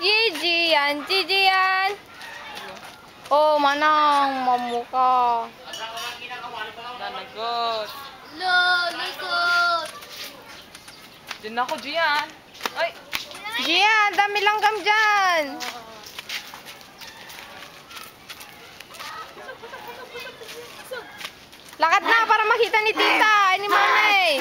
Gigi yan, Gigi yan. Oh, manang mamuka. Nanagot. Lo, lusot. Diyan ako, Gian. Ay! Gian, dami langgam dyan. Lakad na para makita ni tita, ni mama eh.